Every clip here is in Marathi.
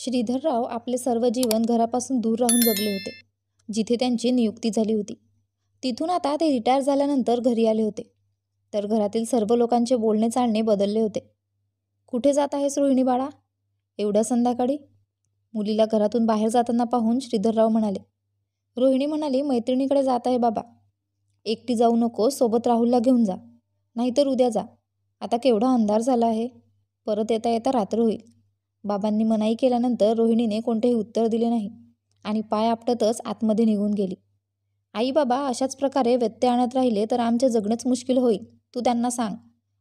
श्रीधरराव आपले सर्व जीवन घरापासून दूर राहून जगले होते, जिथे त्यांची नियुक्ती झाली होती. तिथून आता ते रिटायर झाल्यानंतर घरी आले होते, तर घरातील सर्व लोकांचे बोलणे चालणे बदलले होते. कुठे जात आहेस रोहिणी बाळा, एवढ्या संध्याकाळी? मुलीला घरातून बाहेर जाताना पाहून श्रीधरराव म्हणाले. रोहिणी म्हणाली, मैत्रिणीकडे जात आहे बाबा. एकटी जाऊ नको, सोबत राहुलला घेऊन जा, नाहीतर उद्या जा. आता केवढा अंधार झाला आहे, परत येता येता रात्र होईल. बाबांनी मनाई केल्यानंतर रोहिणीने कोणतेही उत्तर दिले नाही आणि पाय आपटतच आतमध्ये निघून गेली. आई बाबा अशाच प्रकारे व्यत्यय आणत राहिले तर आमचे जगणंच मुश्किल होईल. तू त्यांना सांग,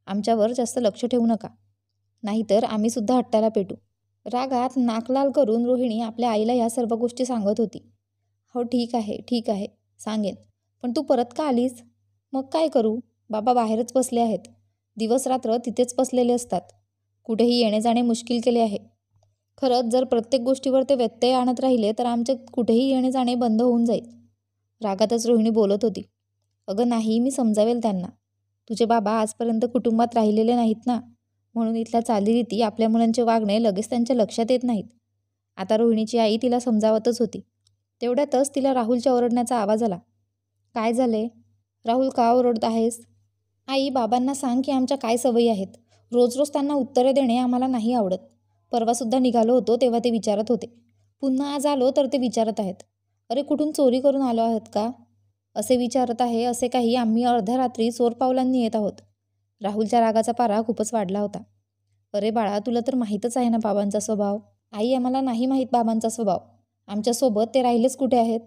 आमच्यावर जास्त लक्ष ठेवू नका, नाहीतर आम्ही सुद्धा हट्टाला पेटू. रागात नाकलाल करून रोहिणी आपल्या आईला या सर्व गोष्टी सांगत होती. हो ठीक आहे ठीक आहे, सांगेन, पण तू परत का आलीस? मग काय करू, बाबा बाहेरच बसले आहेत. दिवस रात्र तिथेच बसलेले असतात. कुठेही येणे जाणे मुश्किल केले आहे. खरंच जर प्रत्येक गोष्टीवर ते व्यत्यय आणत राहिले तर आमचे कुठेही येणे जाणे बंद होऊन जाईल. रागातच रोहिणी बोलत होती. अगं नाही, मी समजावेल त्यांना. तुझे बाबा आजपर्यंत कुटुंबात राहिलेले नाहीत ना, म्हणून इथल्या चालीरीती, आपल्या मुलांचे वागणे लगेच त्यांच्या लक्षात येत नाहीत. आता रोहिणीची आई तिला समजावतच होती. तेवढ्यातच तिला राहुलच्या ओरडण्याचा आवाज आला. काय झाले राहुल, का ओरडत आहेस? आई, बाबांना सांग की आमच्या काय सवयी आहेत. रोज रोज त्यांना उत्तरे देणे आम्हाला नाही आवडत. परवासुद्धा निघालो होतो तेव्हा ते विचारत होते. पुन्हा आज आलो तर ते विचारत आहेत. अरे कुठून चोरी करून आलो आहात का, असे विचारत आहे. असे काही आम्ही अर्ध्या रात्री चोर पावलांनी येत आहोत. राहुलच्या रागाचा पारा खूपच वाढला होता. अरे बाळा, तुला तर माहीतच आहे ना बाबांचा स्वभाव. आई, आम्हाला नाही माहीत बाबांचा स्वभाव. आमच्यासोबत ते राहिलेच कुठे आहेत?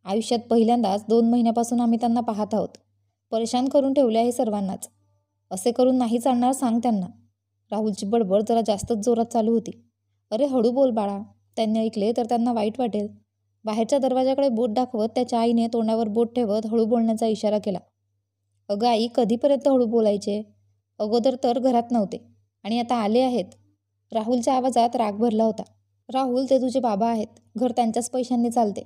आयुष्यात पहिल्यांदाच 2 महिन्यापासून आम्ही त्यांना पाहत आहोत. परेशान करून ठेवले आहे सर्वांनाच. असे करून नाही चालणार, सांग त्यांना. राहुलची बडबड जरा जास्तच जोरात चालू होती. अरे हळू बोल बाळा, त्यांनी ऐकले तर त्यांना वाईट वाटेल. बाहेरच्या दरवाजाकडे बोट दाखवत त्याच्या आईने तोंडावर बोट ठेवत हळू बोलण्याचा इशारा केला. अगं आई, कधीपर्यंत हळू बोलायचे? अगोदर तर घरात नव्हते आणि आता आले आहेत. राहुलच्या आवाजात राग भरला होता. राहुल, ते तुझे बाबा आहेत. घर त्यांच्याच पैशांनी चालते.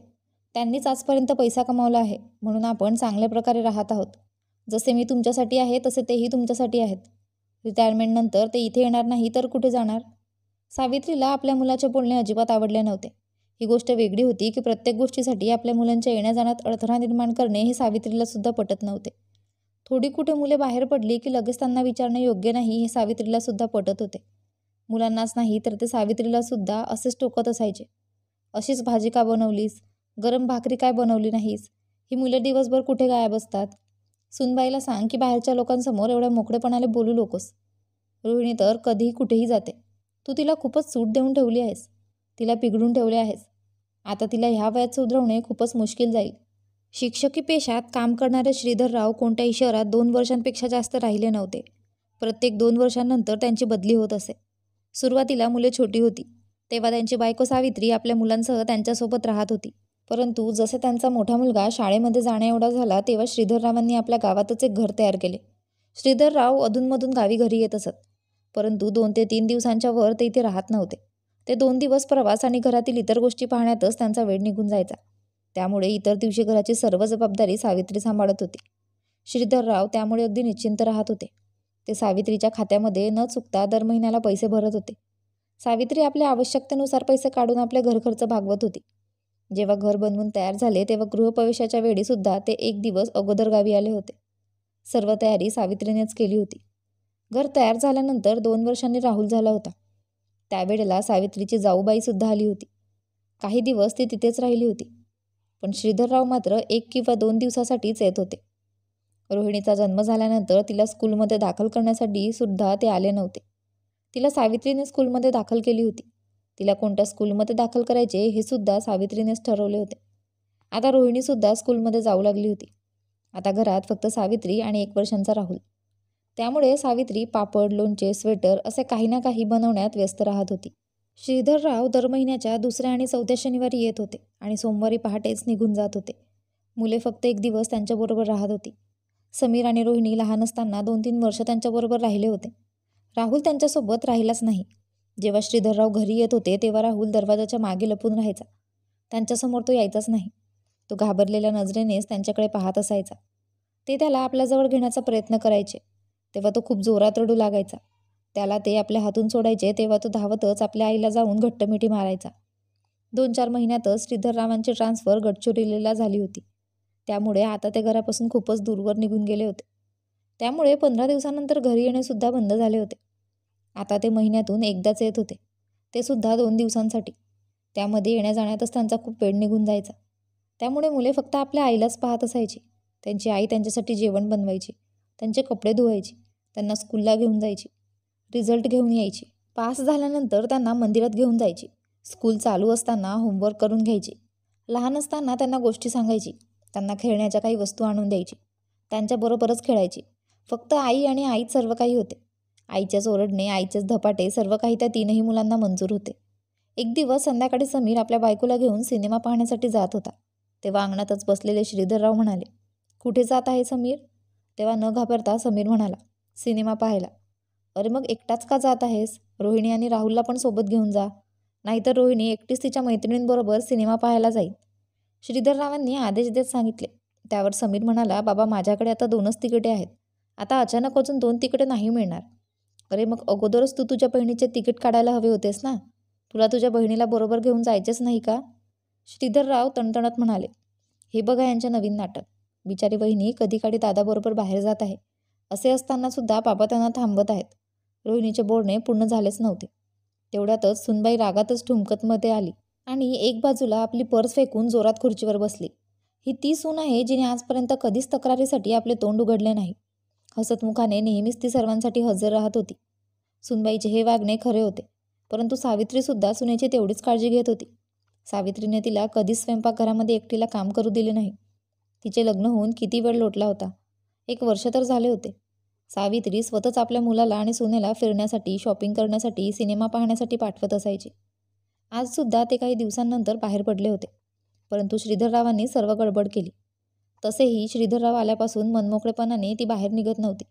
त्यांनीच आजपर्यंत पैसा कमावला आहे, म्हणून आपण चांगल्या प्रकारे राहत आहोत. जसे मी तुमच्यासाठी आहे तसे तेही तुमच्यासाठी आहेत. रिटायरमेंटनंतर ते इथे येणार नाही तर कुठे जाणार? सावित्रीला आपल्या मुलाचे बोलणे अजिबात आवडले नव्हते. ही गोष्ट वेगळी होती की प्रत्येक गोष्टीसाठी आपल्या मुलांच्या येण्या जाण्यात अडथळा निर्माण करणे हे सावित्रीला सुद्धा पटत नव्हते. थोडी कुठे मुले बाहेर पडली की लगेच त्यांना विचारणे योग्य नाही हे सावित्रीला सुद्धा पटत होते. मुलांनाच नाही तर ते सावित्रीला सुद्धा असेच टोकत असायचे. अशीच भाजी का बनवलीस? गरम भाकरी काय बनवली नाहीस? ही मुले दिवसभर कुठे गायब असतात? सुनबाईला सांग की बाहेरच्या लोकांसमोर एवढ्या मोकळेपणाने बोलू नकोस. रोहिणी तर कधीही कुठेही जाते. तू तिला खूपच सूट देऊन ठेवली आहेस. तिला पिघडून ठेवले आहेस. आता तिला ह्या वयात सुधरवणे खूपच मुश्किल जाईल. शिक्षकी पेशात काम करणारे श्रीधरराव कोणत्याही शहरात 2 वर्षांपेक्षा जास्त राहिले नव्हते. प्रत्येक 2 वर्षांनंतर त्यांची बदली होत असे. सुरुवातीला मुले छोटी होती, तेव्हा त्यांची बायको सावित्री आपल्या मुलांसह त्यांच्यासोबत राहत होती. परंतु जसे त्यांचा मोठा मुलगा शाळेमध्ये जाण्या एवढा झाला तेव्हा श्रीधररावांनी आपल्या गावातच एक घर तयार केले. श्रीधरराव अधूनमधून गावी घरी येत असत, परंतु 2 ते 3 दिवसांच्या वर ते इथे राहत नव्हते. ते 2 दिवस प्रवास आणि घरातील इतर गोष्टी पाहण्यातच त्यांचा वेळ निघून जायचा. त्यामुळे इतर दिवशी घराची सर्व जबाबदारी सावित्री सांभाळत होती. श्रीधरराव त्यामुळे अगदी निश्चिंत राहत होते. ते सावित्रीच्या खात्यामध्ये न चुकता दर महिन्याला पैसे भरत होते. सावित्री आपल्या आवश्यकतेनुसार पैसे काढून आपले घरखर्च भागवत होती. जेव्हा घर बनवून तयार झाले तेव्हा गृहप्रवेशाच्या वेळी सुद्धा ते 1 दिवस अगोदर गावी आले होते. सर्व तयारी सावित्रीनेच केली होती. घर तयार झाल्यानंतर 2 वर्षांनी राहुल झाला होता. त्यावेळेला सावित्रीची जाऊबाई सुद्धा आली होती. काही दिवस ती तिथेच राहिली होती, पण श्रीधरराव मात्र 1 किंवा 2 दिवसासाठीच येत होते. रोहिणीचा जन्म झाल्यानंतर तिला स्कूलमध्ये दाखल करण्यासाठी सुद्धा ते आले नव्हते. तिला सावित्रीने स्कूलमध्ये दाखल केली होती. तिला कोणत्या स्कूलमध्ये दाखल करायचे हे सुद्धा सावित्रीनेच ठरवले होते. आता रोहिणीसुद्धा स्कूलमध्ये जाऊ लागली होती. आता घरात फक्त सावित्री आणि 1 वर्षांचा राहुल. त्यामुळे सावित्री पापड, लोणचे, स्वेटर असे काही ना काही बनवण्यात व्यस्त राहत होती. श्रीधरराव दर महिन्याच्या 2ऱ्या आणि 4थ्या शनिवारी येत होते आणि सोमवारी पहाटेच निघून जात होते. मुले फक्त 1 दिवस त्यांच्याबरोबर राहत होती. समीर आणि रोहिणी लहान असताना 2-3 वर्ष त्यांच्याबरोबर राहिले होते. राहुल त्यांच्यासोबत राहिलाच नाही. जेव्हा श्रीधरराव घरी येत होते तेव्हा राहुल दरवाजाच्या मागे लपून राहायचा. त्यांच्यासमोर तो यायचाच नाही. तो घाबरलेल्या नजरेनेच त्यांच्याकडे पाहत असायचा. ते त्याला आपल्याजवळ घेण्याचा प्रयत्न करायचे तेव्हा तो खूप जोरात रडू लागायचा. त्याला ते आपल्या हातून सोडायचे तेव्हा तो धावतच आपल्या आईला जाऊन घट्ट मिठी मारायचा. 2-4 महिन्यातच श्रीधररावांची ट्रान्सफर गडचिरोलीला झाली होती. त्यामुळे आता ते घरापासून खूपच दूरवर निघून गेले होते. त्यामुळे 15 दिवसानंतर घरी येणेसुद्धा बंद झाले होते. आता ते महिन्यातून एकदाच येत होते, ते सुद्धा 2 दिवसांसाठी. त्यामध्ये येण्या जाण्यातच त्यांचा खूप वेळ निघून जायचा. त्यामुळे मुले फक्त आपल्या आईलाच पाहत असायची. त्यांची आई त्यांच्यासाठी जेवण बनवायची, त्यांचे कपडे धुवायची, त्यांना स्कूलला घेऊन जायची, रिझल्ट घेऊन यायची. पास झाल्यानंतर त्यांना मंदिरात घेऊन जायची. स्कूल चालू असताना होमवर्क करून घ्यायची. लहान असताना त्यांना गोष्टी सांगायची, त्यांना खेळण्याच्या काही वस्तू आणून द्यायची, त्यांच्याबरोबरच खेळायची. फक्त आई आणि आईच सर्व काही होते. आईचेच ओरडणे, आईचेच धपाटे, सर्व काही त्या 3ही मुलांना मंजूर होते. एक दिवस संध्याकाळी समीर आपल्या बायकोला घेऊन सिनेमा पाहण्यासाठी जात होता. तेव्हा अंगणातच बसलेले श्रीधरराव म्हणाले, कुठे जात आहे समीर? तेव्हा न घाबरता समीर म्हणाला, सिनेमा पाहायला. अरे मग एकटाच का जात आहेस? रोहिणी आणि राहुलला पण सोबत घेऊन जा, नाहीतर रोहिणी एकटीच तिच्या मैत्रिणींबरोबर सिनेमा पाहायला जाईल. श्रीधररावांनी आदेश देत सांगितले. त्यावर समीर म्हणाला, बाबा माझ्याकडे आता 2च तिकिटे आहेत. आता अचानक अजून 2 तिकिटे नाही मिळणार. अरे मग अगोदरच तू तुझ्या बहिणीचे तिकीट काढायला हवे होतेस ना. तुला तुझ्या बहिणीला बरोबर घेऊन जायचेच नाही का? श्रीधरराव तणतणत म्हणाले, हे बघा यांचे नवीन नाटक. बिचारी वहिनी कधी काढी दादाबरोबर बाहेर जात आहे. असे असताना सुद्धा बाबा त्यांना थांबवत आहेत. रोहिणीचे बोलणे पूर्ण झालेच नव्हते. तेवढ्यातच सुनबाई रागातच ठुमकत मध्ये आली आणि एक बाजूला आपली पर्स फेकून जोरात खुर्चीवर बसली. ही ती सून आहे जिने आजपर्यंत कधीच तक्रारीसाठी आपले तोंड उघडले नाही. हसतमुखाने नेहमीच ती सर्वांसाठी हजर राहत होती. सुनबाईचे हे वागणे खरे होते, परंतु सावित्रीसुद्धा सुनेची तेवढीच काळजी घेत होती. सावित्रीने तिला कधीच स्वयंपाकघरामध्ये एकटीला काम करू दिले नाही. तिचे लग्न होऊन किती वेळ लोटला होता? 1 वर्ष तर झाले होते. सावित्री स्वतःच आपल्या मुलाला आणि सुनेला फिरण्यासाठी, शॉपिंग करण्यासाठी, सिनेमा पाहण्यासाठी पाठवत असायची. आजसुद्धा ते काही दिवसांनंतर बाहेर पडले होते, परंतु श्रीधररावांनी सर्व गडबड केली. तसेही श्रीधरराव आल्यापासून मनमोकळेपणाने ती बाहेर निघत नव्हती,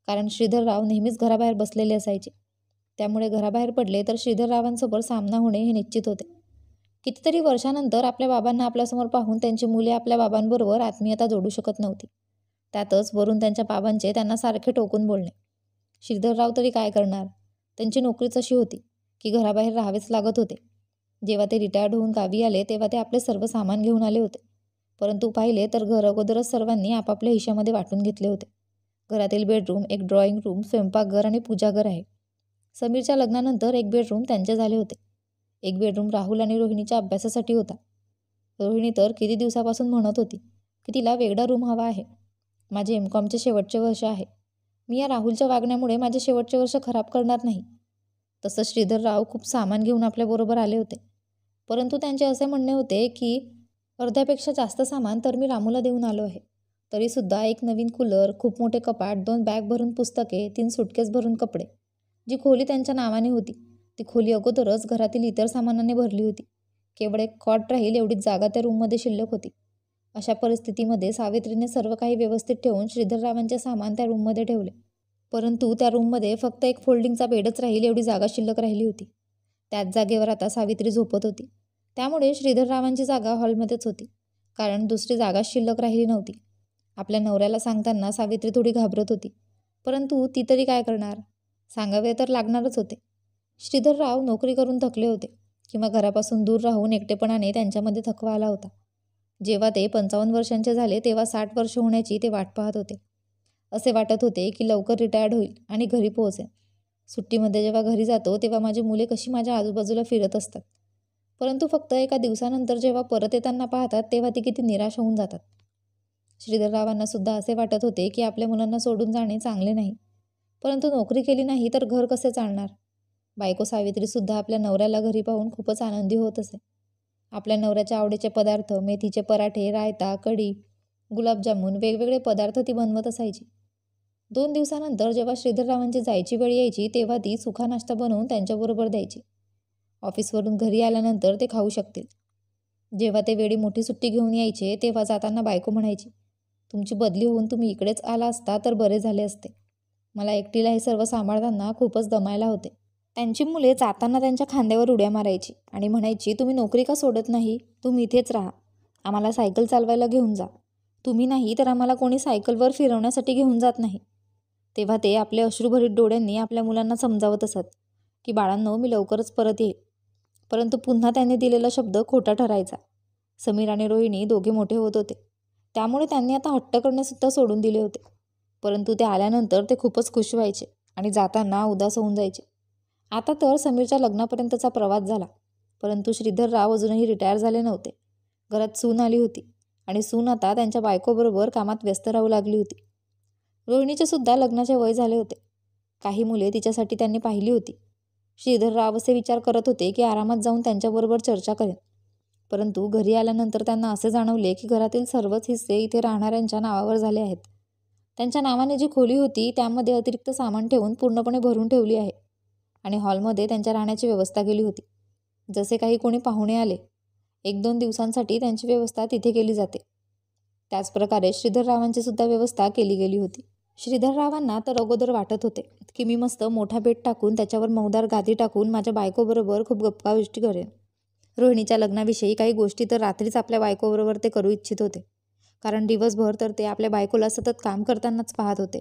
कारण श्रीधरराव नेहमीच घराबाहेर बसलेले असायचे. त्यामुळे घराबाहेर पडले तर श्रीधररावांसोबत सामना होणे हे निश्चित होते. कितीतरी वर्षानंतर आपल्या बाबांना आपल्यासमोर पाहून त्यांची मुले आपल्या बाबांबरोबर आत्मीयता जोडू शकत नव्हती. त्यातच वरून त्यांच्या बाबांचे त्यांना सारखे टोकून बोलणे. श्रीधरराव तरी काय करणार? त्यांची नोकरीच अशी होती की घराबाहेर राहावेच लागत होते. जेव्हा ते रिटायर्ड होऊन गावी आले तेव्हा ते आपले सर्व सामान घेऊन आले होते, परंतु पाहिले तर घर अगोदरच सर्वांनी आपापल्या हिश्श्यामध्ये वाटून घेतले होते. घरातील बेडरूम, एक ड्रॉइंग रूम, स्वयंपाकघर आणि पूजाघर आहे. समीरच्या लग्नानंतर एक बेडरूम त्यांचे झाले होते. एक बेडरूम राहुल आणि रोहिणीच्या अभ्यासासाठी होता. रोहिणी तर किती दिवसापासून म्हणत होती की तिला वेगळा रूम हवा आहे. माझे MCOMचे शेवटचे वर्ष आहे. मी या राहुलच्या वागण्यामुळे माझे शेवटचे वर्ष खराब करणार नाही. तसं श्रीधरराव खूप सामान घेऊन आपल्याबरोबर आले होते, परंतु त्यांचे असे म्हणणे होते की अर्ध्यापेक्षा जास्त सामान तर मी रामूला देऊन आलो आहे. तरीसुद्धा एक नवीन कूलर, खूप मोठे कपाट, 2 बॅग भरून पुस्तके, 3 सुटकेस भरून कपडे. जी खोली त्यांच्या नावाने होती ती खोली अगोदरच घरातील इतर सामानाने भरली होती. केवळ एक कॉट राहील एवढीच जागा त्या रूममध्ये शिल्लक होती. अशा परिस्थितीमध्ये सावित्रीने सर्व काही व्यवस्थित ठेवून श्रीधररावांचे सामान त्या रूममध्ये ठेवले, परंतु त्या रूममध्ये फक्त एक फोल्डिंगचा बेडच राहील एवढी जागा शिल्लक राहिली होती. त्याच जागेवर आता सावित्री झोपत होती. त्यामुळे श्रीधररावांची जागा हॉलमध्येच होती, कारण दुसरी जागा शिल्लक राहिली नव्हती. आपल्या नवऱ्याला सांगताना सावित्री थोडी घाबरत होती, परंतु ती तरी काय करणार? सांगावे तर लागणारच होते. श्रीधरराव नोकरी करून थकले होते, किंवा घरापासून दूर राहून एकटेपणाने त्यांच्यामध्ये थकवा आला होता. जेव्हा ते 55 वर्षांचे झाले तेव्हा 60 वर्ष होण्याची ते वाट पाहत होते. असे वाटत होते की लवकर रिटायर्ड होईल आणि घरी पोहोचेन. सुट्टीमध्ये जेव्हा घरी जातो तेव्हा माझी मुले कशी माझ्या आजूबाजूला फिरत असतात, परंतु फक्त एका दिवसानंतर जेव्हा परत येताना पाहतात तेव्हा ती किती निराश होऊन जातात. श्रीधररावांना सुद्धा असे वाटत होते की आपल्या मुलांना सोडून जाणे चांगले नाही, परंतु नोकरी केली नाही तर घर कसे चालणार? बायको सावित्रीसुद्धा आपल्या नवऱ्याला घरी पाहून खूपच आनंदी होत असे. आपल्या नवऱ्याच्या आवडीचे पदार्थ, मेथीचे पराठे, रायता, कढी, गुलाबजामुन, वेगवेगळे पदार्थ ती बनवत असायची. 2 दिवसानंतर जेव्हा श्रीधररावांची जायची वेळ यायची तेव्हा ती सुखा नाश्ता बनवून त्यांच्याबरोबर द्यायची. ऑफिसवरून घरी आल्यानंतर ते खाऊ शकतील. जेव्हा ते वेळी मोठी सुट्टी घेऊन यायचे तेव्हा जाताना बायको म्हणायची, तुमची बदली होऊन तुम्ही इकडेच आला असता तर बरे झाले असते. मला एकटीला हे सर्व सांभाळताना खूपच दमायला होते. त्यांची मुले जाताना त्यांच्या खांद्यावर उड्या मारायची आणि म्हणायची, तुम्ही नोकरी का सोडत नाही? तुम्ही इथेच राहा, आम्हाला सायकल चालवायला घेऊन जा. तुम्ही नाही तर आम्हाला कोणी सायकलवर फिरवण्यासाठी घेऊन जात नाही. तेव्हा ते आपले अश्रुभरीत डोळ्यांनी आपल्या मुलांना समजावत असत की बाळांनो, मी लवकरच परत येईल. परंतु पुन्हा त्यांनी दिलेला शब्द खोटा ठरायचा. समीर आणि रोहिणी दोघे मोठे होत होते, त्यामुळे त्यांनी आता हट्ट करणेसुद्धा सोडून दिले होते. परंतु ते आल्यानंतर ते खूपच खुश व्हायचे आणि जाताना उदास होऊन जायचे. आता तर समीरच्या लग्नापर्यंतचा प्रवास झाला, परंतु श्रीधरराव अजूनही रिटायर झाले नव्हते. घरात सून आली होती आणि सून आता त्यांच्या बायकोबरोबर कामात व्यस्त राहू लागली होती. रोहिणीचे सुद्धा लग्नाचे वय झाले होते. काही मुले तिच्यासाठी त्यांनी पाहिली होती. श्रीधरराव असे विचार करत होते की आरामात जाऊन त्यांच्याबरोबर चर्चा करेन. परंतु घरी आल्यानंतर त्यांना असे जाणवले की घरातील सर्वच हिस्से इथे राहणाऱ्यांच्या नावावर झाले आहेत. त्यांच्या नावाने जी खोली होती त्यामध्ये अतिरिक्त सामान ठेवून पूर्णपणे भरून ठेवली आहे आणि हॉलमध्ये त्यांच्या राहण्याची व्यवस्था केली होती. जसे काही कोणी पाहुणे आले, 1-2 दिवसांसाठी त्यांची व्यवस्था तिथे केली जाते. त्याचप्रकारे श्रीधररावांची सुद्धा व्यवस्था केली गेली होती. श्रीधररावांना तर अगोदर वाटत होते की मी मस्त मोठा बेड टाकून त्याच्यावर मौदार गादी टाकून माझ्या बायकोबरोबर खूप गप्पा गोष्टी करेन. रोहिणीच्या लग्नाविषयी काही गोष्टी तर रात्रीच आपल्या बायकोबरोबर ते करू इच्छित होते, कारण दिवसभर तर ते आपल्या बायकोला सतत काम करतानाच पाहत होते.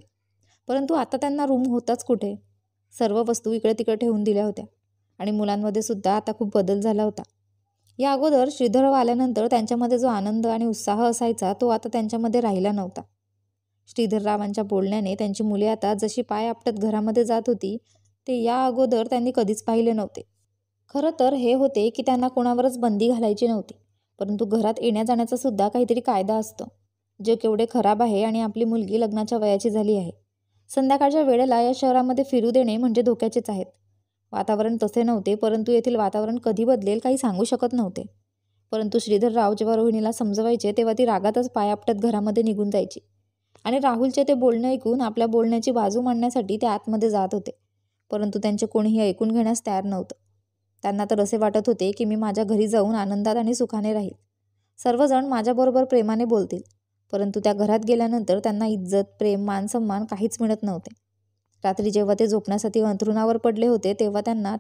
परंतु आता त्यांना रूम होताच कुठे. सर्व वस्तू इकडे तिकडे ठेवून दिल्या होत्या आणि मुलांमध्ये सुद्धा आता खूप बदल झाला होता. या अगोदर श्रीधरराव आल्यानंतर त्यांच्यामध्ये जो आनंद आणि उत्साह असायचा तो आता त्यांच्यामध्ये राहिला नव्हता. श्रीधररावांच्या बोलण्याने त्यांची मुले आता जशी पाय आपटत घरामध्ये जात होती ते या अगोदर त्यांनी कधीच पाहिले नव्हते. खरं तर हे होते की त्यांना कोणावरच बंदी घालायची नव्हती, परंतु घरात येण्या जाण्याचा सुद्धा काहीतरी कायदा असतो, जे केवढे खराब आहे. आणि आपली मुलगी लग्नाच्या वयाची झाली आहे. संध्याकाळच्या वेळेला या शहरामध्ये फिरू देणे म्हणजे धोक्याचेच आहेत. वातावरण तसे नव्हते, परंतु येथील वातावरण कधी बदलेल काही सांगू शकत नव्हते. परंतु श्रीधरराव जेव्हा रोहिणीला समजवायचे तेव्हा ती रागातच पाय आपटत घरामध्ये निघून जायची आणि राहुलचे ते बोलणे ऐकून आपल्या बोलण्याची बाजू मांडण्यासाठी ते आतमध्ये जात होते. परंतु त्यांचे कोणीही ऐकून घेण्यास तयार नव्हतं. त्यांना तर असे वाटत होते की मी माझ्या घरी जाऊन आनंदात आणि सुखाने राहील. सर्वजण माझ्याबरोबर प्रेमाने बोलतील. परंतु त्या घरात गेल्यानंतर त्यांना इज्जत, प्रेम, मानसन्मान काहीच मिळत नव्हते. रात्री जेव्हा ते झोपण्यासाठी अंथरुणावर पडले होते तेव्हा त्यांना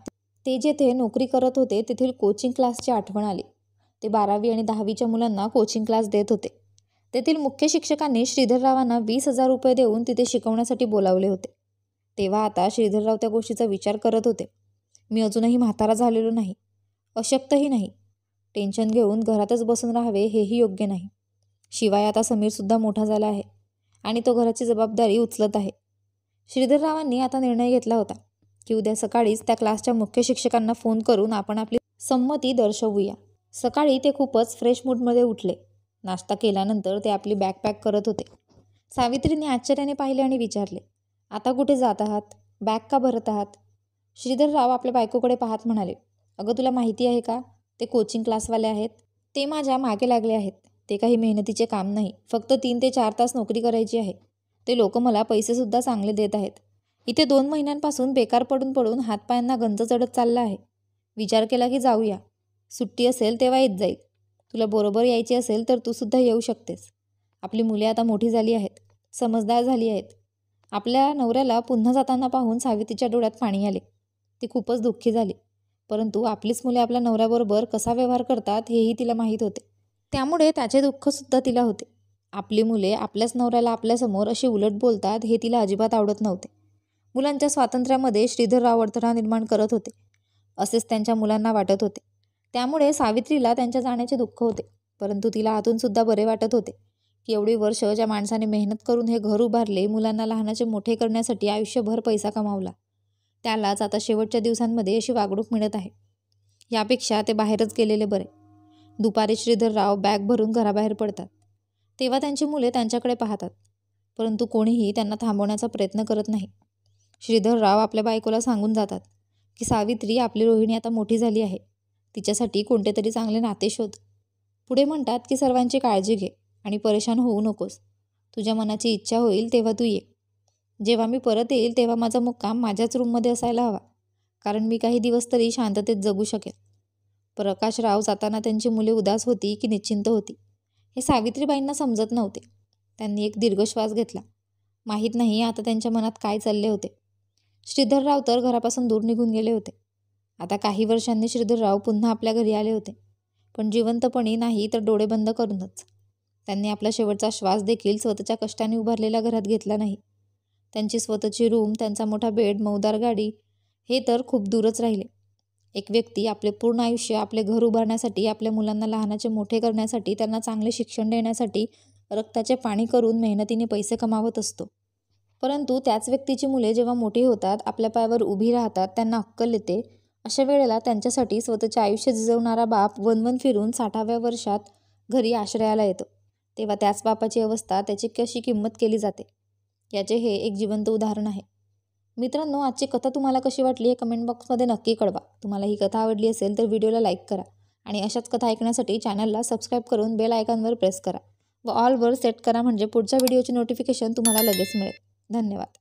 ते जेथे नोकरी करत होते तेथील कोचिंग क्लासची आठवण आली. ते 12वी आणि 10वीच्या मुलांना कोचिंग क्लास देत होते. तेथील मुख्य शिक्षकांनी श्रीधररावांना 20,000 रुपये देऊन तिथे शिकवण्यासाठी बोलावले होते. तेव्हा आता श्रीधरराव त्या गोष्टीचा विचार करत होते. मी अजूनही म्हातारा झालेलो नाही, अशक्तही नाही. टेन्शन घेऊन घरातच बसून राहावे हेही योग्य नाही. शिवाय आता समीरसुद्धा मोठा झाला आहे आणि तो घराची जबाबदारी उचलत आहे. श्रीधररावांनी आता निर्णय घेतला होता की उद्या सकाळीच त्या क्लासच्या मुख्य शिक्षकांना फोन करून आपण आपली संमती दर्शवूया. सकाळी ते खूपच फ्रेश मूडमध्ये उठले. नाश्ता केल्यानंतर ते आपली बॅग पॅक करत होते. सावित्रीने आश्चर्याने पाहिले आणि विचारले, आता कुठे जात आहात? बॅग का भरत आहात? श्रीधरराव आपल्या बायकोकडे पाहत म्हणाले, अगं तुला माहिती आहे का, ते कोचिंग क्लासवाले आहेत. ते माझ्या मागे लागले आहेत. ते काही मेहनतीचे काम नाही, फक्त 3 ते 4 तास नोकरी करायची आहे. ते लोक मला पैसेसुद्धा चांगले देत आहेत. इथे 2 महिन्यांपासून बेकार पडून पडून हातपायांना गंज चढत चालला आहे. विचार केला की जाऊया. सुट्टी असेल तेव्हा येत जाईल. तुला बरोबर यायची असेल तर तू सुद्धा येऊ शकतेस. आपली मुले आता मोठी झाली आहेत, समजदार झाली आहेत. आपल्या नवऱ्याला पुन्हा जाताना पाहून सावित्रीच्या डोळ्यात पाणी आले. ती खूपच दुःखी झाली. परंतु आपलीच मुले आपल्या नवऱ्याबरोबर कसा व्यवहार करतात हेही तिला माहीत होते. त्यामुळे त्याचे दुःखसुद्धा तिला होते. आपली मुले आपल्याच नवऱ्याला आपल्यासमोर अशी उलट बोलतात हे तिला अजिबात आवडत नव्हते. मुलांच्या स्वातंत्र्यामध्ये श्रीधरराव अडथळा निर्माण करत होते, असेच त्यांच्या मुलांना वाटत होते. त्यामुळे सावित्रीला त्यांच्या जाण्याचे दुःख होते, परंतु तिला आतून सुद्धा बरे वाटत होते की एवढी वर्ष ज्या माणसाने मेहनत करून हे घर उभारले, मुलांना लहानाचे मोठे करण्यासाठी आयुष्यभर पैसा कमावला, त्यालाच आता शेवटच्या दिवसांमध्ये अशी वागणूक मिळत आहे. यापेक्षा ते बाहेरच गेलेले बरे. दुपारी श्रीधरराव बॅग भरून घराबाहेर पडतात. तेव्हा त्यांची मुले त्यांच्याकडे पाहतात, परंतु कोणीही त्यांना थांबवण्याचा प्रयत्न करत नाही. श्रीधरराव आपल्या बायकोला सांगून जातात की सावित्री, आपली रोहिणी आता मोठी झाली आहे. तिच्यासाठी कोणते तरी चांगले नाते शोध. पुढे म्हणतात की सर्वांची काळजी घे आणि परेशान होऊ नकोस. तुझ्या मनाची इच्छा होईल तेव्हा तू ये. जेव्हा मी परत येईल तेव्हा माझा मुक्काम माझ्याच रूममध्ये असायला हवा, कारण मी काही दिवस तरी शांततेत जगू शकेल. प्रकाशराव जाताना त्यांची मुले उदास होती की निश्चिंत होती हे सावित्रीबाईंना समजत नव्हते. त्यांनी एक दीर्घ श्वास घेतला. माहीत नाही आता त्यांच्या मनात काय चालले होते. श्रीधरराव तर घरापासून दूर निघून गेले होते. आता काही वर्षांनी श्रीधरराव पुन्हा आपल्या घरी आले होते, पण जिवंतपणी नाही तर डोळे बंद करूनच. त्यांनी आपला शेवटचा श्वास देखील स्वतःच्या कष्टाने उभारलेल्या घरात घेतला नाही. त्यांची स्वतःची रूम, त्यांचा मोठा बेड, मौदार गाडी हे तर खूप दूरच राहिले. एक व्यक्ती आपले पूर्ण आयुष्य आपले घर उभारण्यासाठी, आपल्या मुलांना लहानाचे मोठे करण्यासाठी, त्यांना चांगले शिक्षण देण्यासाठी रक्ताचे पाणी करून मेहनतीने पैसे कमावत असतो. परंतु त्याच व्यक्तीची मुले जेव्हा मोठी होतात, आपल्या पायावर उभी राहतात, त्यांना अक्कल येते, अशा वेळेला त्यांच्यासाठी स्वतःचे आयुष्य झिजवणारा बाप वणवण फिरून 60व्या वर्षात घरी आश्रयाला येतो. तेव्हा त्याच बापाची अवस्था, त्याची कशी किंमत केली जाते, याचे हे एक जिवंत उदाहरण आहे. मित्रांनो, आजची कथा तुम्हाला कशी वाटली हे कमेंट बॉक्समध्ये नक्की कळवा. तुम्हाला ही कथा आवडली असेल तर व्हिडिओला लाईक करा आणि अशाच कथा ऐकण्यासाठी चॅनलला सबस्क्राईब करून बेल आयकॉनवर प्रेस करा व ऑलवर सेट करा, म्हणजे पुढच्या व्हिडिओची नोटिफिकेशन तुम्हाला लगेच मिळेल. धन्यवाद.